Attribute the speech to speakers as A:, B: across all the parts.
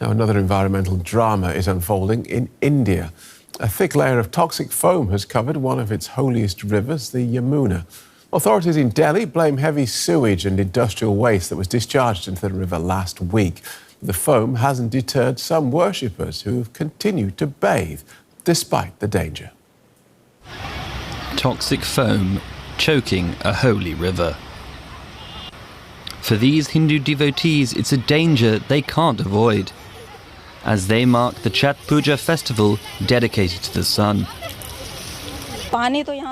A: Now, another environmental drama is unfolding in India. A thick layer of toxic foam has covered one of its holiest rivers, the Yamuna. Authorities in Delhi blame heavy sewage and industrial waste that was discharged into the river last week. The foam hasn't deterred some worshippers who have continued to bathe despite the danger.
B: Toxic foam choking a holy river. For these Hindu devotees, it's a danger they can't avoid, as they mark the Chhat Puja festival dedicated to the sun.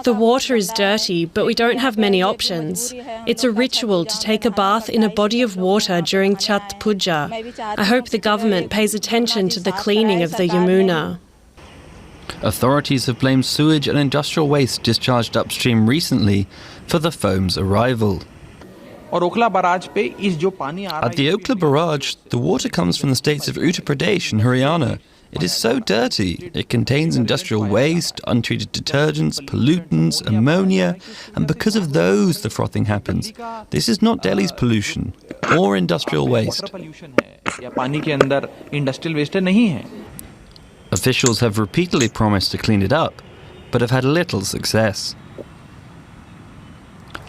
C: The water is dirty, but we don't have many options. It's a ritual to take a bath in a body of water during Chhat Puja. I hope the government pays attention to the cleaning of the Yamuna.
B: Authorities have blamed sewage and industrial waste discharged upstream recently for the foam's arrival. At the Okhla Barrage, the water comes from the states of Uttar Pradesh and Haryana. It is so dirty. It contains industrial waste, untreated detergents, pollutants, ammonia, and because of those the frothing happens. This is not Delhi's pollution or industrial waste. Officials have repeatedly promised to clean it up, but have had little success.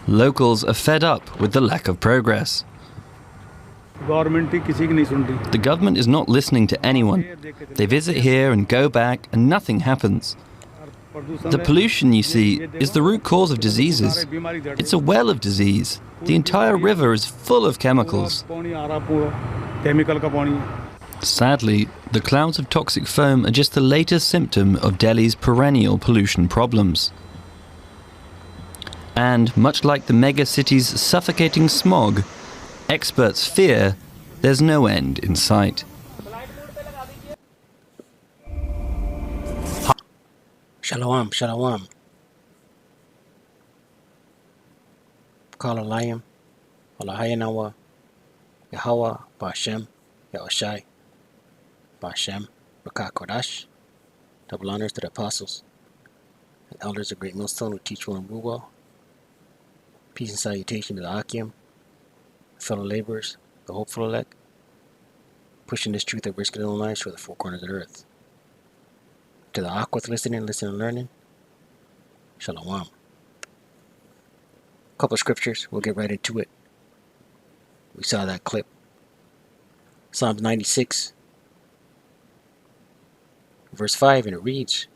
B: Locals are fed up with the lack of progress. The government is not listening to anyone. They visit here and go back and nothing happens. The pollution, you see, is the root cause of diseases. It's a well of disease. The entire river is full of chemicals. Sadly, the clouds of toxic foam are just the latest symptom of Delhi's perennial pollution problems. And much like the megacity's suffocating smog, experts fear there's no end in sight.
D: Shalom, shalom. Kala Layam, Yahawah, Yahawah, Bahasham, Yawashi, Bahasham, Qadash. Double honors to the apostles and elders of Great Millstone who teach well and rule well. Peace and salutation to the Akim, fellow laborers, the hopeful elect, pushing this truth of risk and lives for the four corners of the earth. To the Akwith listening and learning, Shalom. Couple of scriptures, we'll get right into it. We saw that clip. Psalms 96, verse 5, and it reads,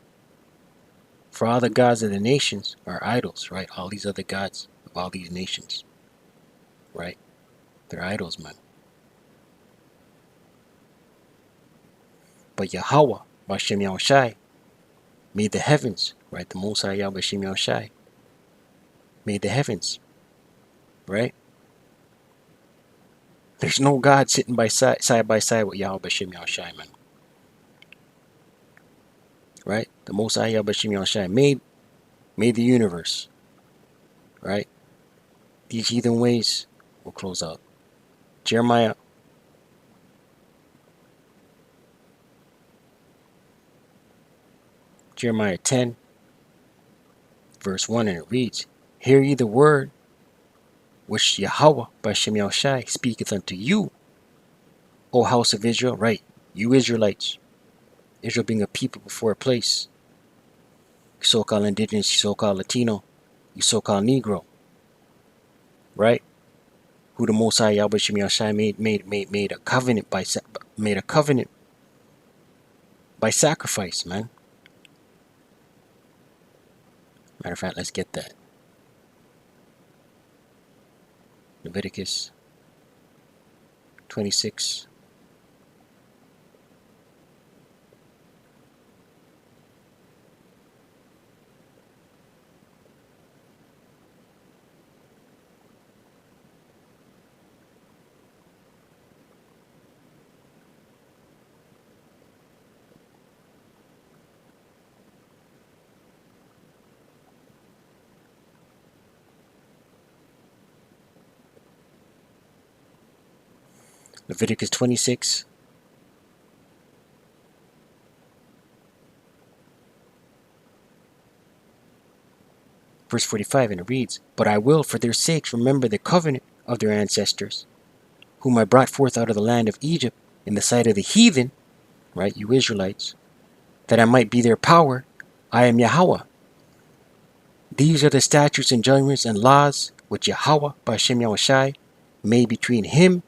D: "For all the gods of the nations are idols," right? All these other gods of all these nations, right? They're idols, man. But Yahawah, Bahasham Yawashi, made the heavens, right? The Most High Yahweh Bahasham Yawashi made the heavens, right? There's no God sitting side by side with Yahweh Bahasham Yawashi, man. Right? The Most High Yahweh Bahasham Yawashi made the universe, right? These heathen ways will close out. Jeremiah 10, verse 1, and it reads, "Hear ye the word which Yahawah Bahasham Yawashi speaketh unto you, O house of Israel," right? You Israelites. Israel being a people before a place. You so-called indigenous, you so-called Latino, you so-called Negro, right? Who the Most High Yahweh Bahasham Yawashi made a covenant by sacrifice, man. Matter of fact, let's get that. Leviticus 26. Leviticus 26, verse 45, and it reads, "But I will for their sakes remember the covenant of their ancestors, whom I brought forth out of the land of Egypt, in the sight of the heathen, right, you Israelites, that I might be their power. I am Yahawah. These are the statutes and judgments and laws which Yahawah, Bahasham Yawashi, made between him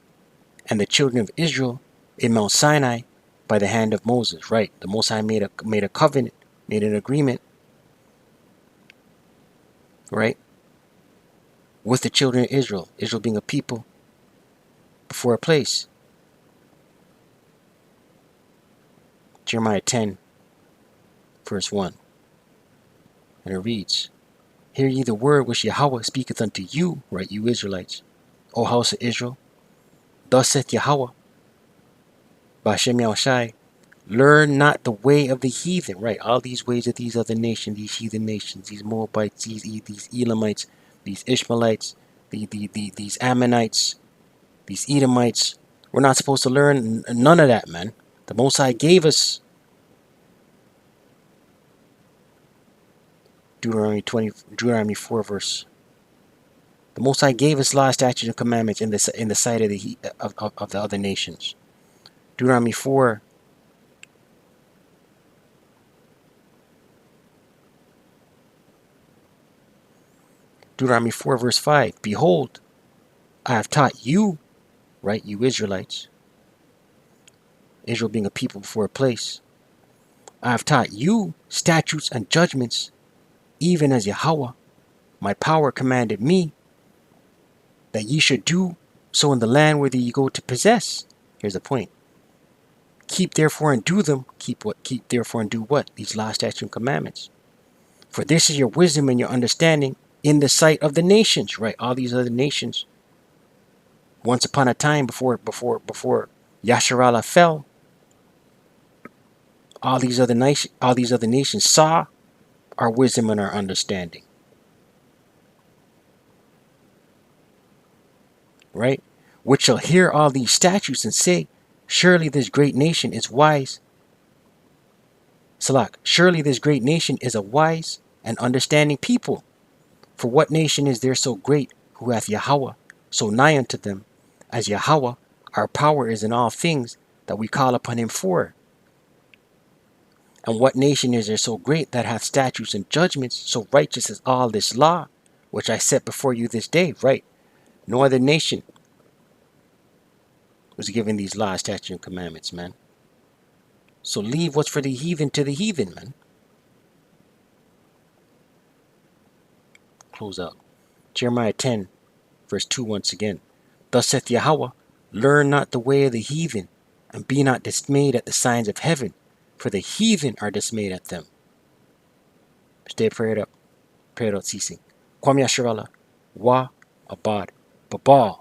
D: and the children of Israel in Mount Sinai by the hand of Moses. Right, the Most High made a covenant, made an agreement, right, with the children of Israel. Israel being a people before a place. Jeremiah 10, verse 1. And it reads, Hear ye the word which Yahawah speaketh unto you, right, you Israelites, O house of Israel. Thus saith Yahawah, Bahasham Yawashi, learn not the way of the heathen, right? All these ways of these other nations, these heathen nations, these Moabites, these Elamites, these Ishmaelites, these Ammonites, these Edomites. We're not supposed to learn none of that, man. The Most High gave us Deuteronomy 4 verse. The Most High gave us law, statutes, and commandments in the sight of the other nations. Deuteronomy 4. Deuteronomy 4 verse 5. Behold, I have taught you, right, you Israelites, Israel being a people before a place, I have taught you statutes and judgments, even as Yahawah, my power, commanded me, that ye should do so in the land whither ye go to possess. Here's the point. Keep therefore and do them. Keep therefore and do what? These law, statutes, and commandments. For this is your wisdom and your understanding in the sight of the nations, right? All these other nations. Once upon a time, before Yasharallah fell, all these other nations saw our wisdom and our understanding, right? Which shall hear all these statutes and say, surely this great nation is wise. Salak, surely this great nation is a wise and understanding people. For what nation is there so great who hath Yahawah so nigh unto them, as Yahawah, our power is in all things that we call upon him for? And what nation is there so great that hath statutes and judgments so righteous as all this law, which I set before you this day? Right. No other nation was given these laws, statutes, and commandments, man. So leave what's for the heathen to the heathen, man. Close out. Jeremiah 10, verse 2 once again. Thus saith Yahawah, learn not the way of the heathen, and be not dismayed at the signs of heaven, for the heathen are dismayed at them. Stay prayed up ceasing. Kwam Yasharallah, Wa Abad, Babal.